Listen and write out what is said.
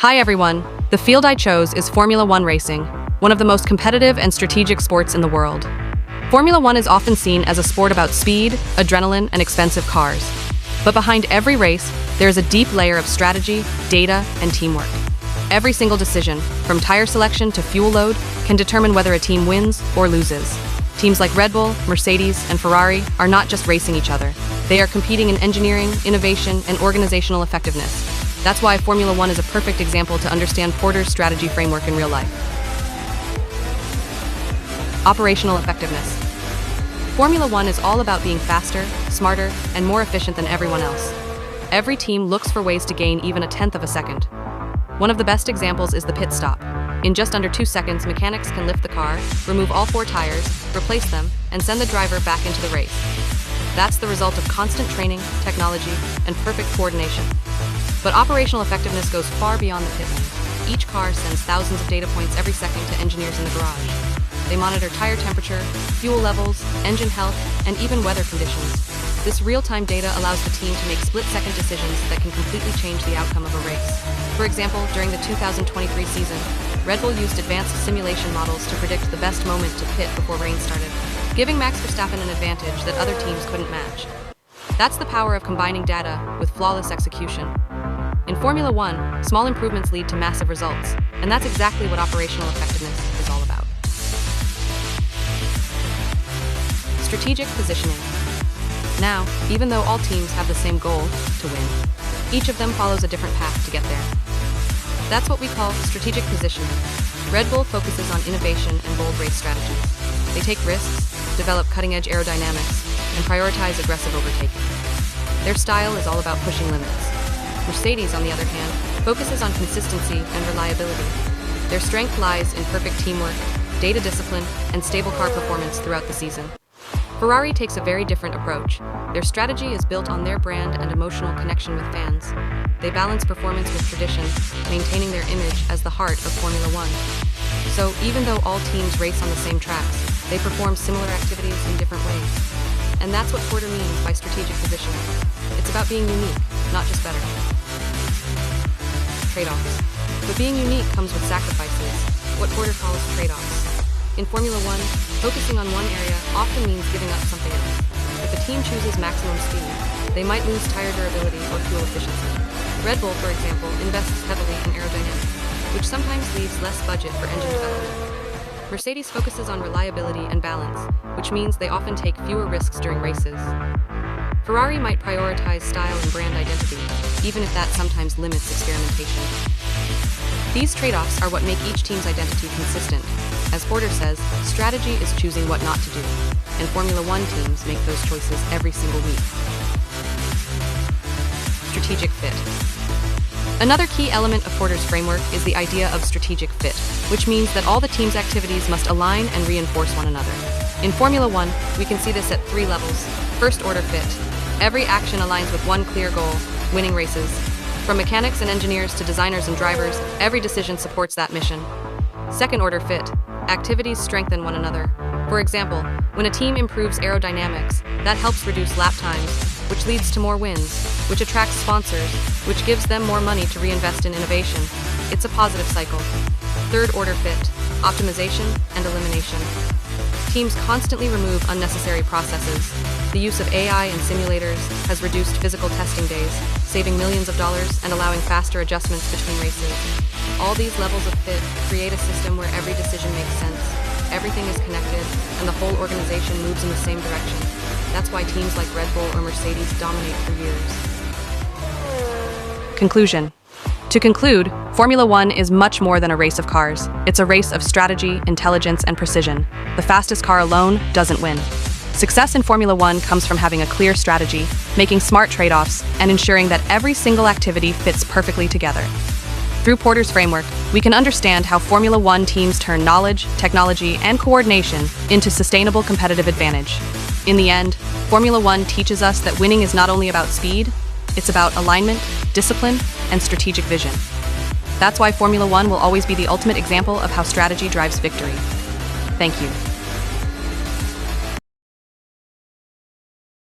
Hi everyone, the field I chose is Formula 1 racing, one of the most competitive and strategic sports in the world. Formula 1 is often seen as a sport about speed, adrenaline, and expensive cars. But behind every race, there is a deep layer of strategy, data, and teamwork. Every single decision, from tire selection to fuel load, can determine whether a team wins or loses. Teams like Red Bull, Mercedes, and Ferrari are not just racing each other. They are competing in engineering, innovation, and organizational effectiveness. That's why Formula 1 is a perfect example to understand Porter's strategy framework in real life. Operational effectiveness. Formula 1 is all about being faster, smarter, and more efficient than everyone else. Every team looks for ways to gain even a tenth of a second. One of the best examples is the pit stop. In just under 2 seconds, mechanics can lift the car, remove all 4 tires, replace them, and send the driver back into the race. That's the result of constant training, technology, and perfect coordination. But operational effectiveness goes far beyond the pit lane. Each car sends thousands of data points every second to engineers in the garage. They monitor tire temperature, fuel levels, engine health, and even weather conditions. This real-time data allows the team to make split-second decisions that can completely change the outcome of a race. For example, during the 2023 season, Red Bull used advanced simulation models to predict the best moment to pit before rain started, giving Max Verstappen an advantage that other teams couldn't match. That's the power of combining data with flawless execution. In Formula 1, small improvements lead to massive results, and that's exactly what operational effectiveness is all about. Strategic positioning. Now, even though all teams have the same goal, to win, each of them follows a different path to get there. That's what we call strategic positioning. Red Bull focuses on innovation and bold race strategies. They take risks, develop cutting-edge aerodynamics, and prioritize aggressive overtaking. Their style is all about pushing limits. Mercedes, on the other hand, focuses on consistency and reliability. Their strength lies in perfect teamwork, data discipline, and stable car performance throughout the season. Ferrari takes a very different approach. Their strategy is built on their brand and emotional connection with fans. They balance performance with tradition, maintaining their image as the heart of Formula 1. So, even though all teams race on the same tracks, they perform similar activities in different ways. And that's what Porter means by strategic positioning. It's about being unique, not just better. Trade-offs. But being unique comes with sacrifices, what Porter calls trade-offs. In Formula 1, focusing on one area often means giving up something else. If a team chooses maximum speed, they might lose tire durability or fuel efficiency. Red Bull, for example, invests heavily in aerodynamics, which sometimes leaves less budget for engine development. Mercedes focuses on reliability and balance, which means they often take fewer risks during races. Ferrari might prioritize style and brand identity, even if that sometimes limits experimentation. These trade-offs are what make each team's identity consistent. As Porter says, strategy is choosing what not to do, and Formula 1 teams make those choices every single week. Strategic fit. Another key element of Porter's framework is the idea of strategic fit, which means that all the team's activities must align and reinforce one another. In Formula 1, we can see this at 3 levels. First-order fit. Every action aligns with one clear goal, winning races. From mechanics and engineers to designers and drivers, every decision supports that mission. Second-order fit. Activities strengthen one another. For example, when a team improves aerodynamics, that helps reduce lap times, which leads to more wins, which attracts sponsors, which gives them more money to reinvest in innovation. It's a positive cycle. Third-order fit. Optimization and elimination. Teams constantly remove unnecessary processes. The use of AI and simulators has reduced physical testing days, saving millions of dollars and allowing faster adjustments between races. All these levels of fit create a system where every decision makes sense, everything is connected, and the whole organization moves in the same direction. That's why teams like Red Bull or Mercedes dominate for years. Conclusion. To conclude, Formula 1 is much more than a race of cars. It's a race of strategy, intelligence, and precision. The fastest car alone doesn't win. Success in Formula 1 comes from having a clear strategy, making smart trade-offs, and ensuring that every single activity fits perfectly together. Through Porter's framework, we can understand how Formula 1 teams turn knowledge, technology, and coordination into sustainable competitive advantage. In the end, Formula 1 teaches us that winning is not only about speed, it's about alignment, discipline, and strategic vision. That's why Formula 1 will always be the ultimate example of how strategy drives victory. Thank you.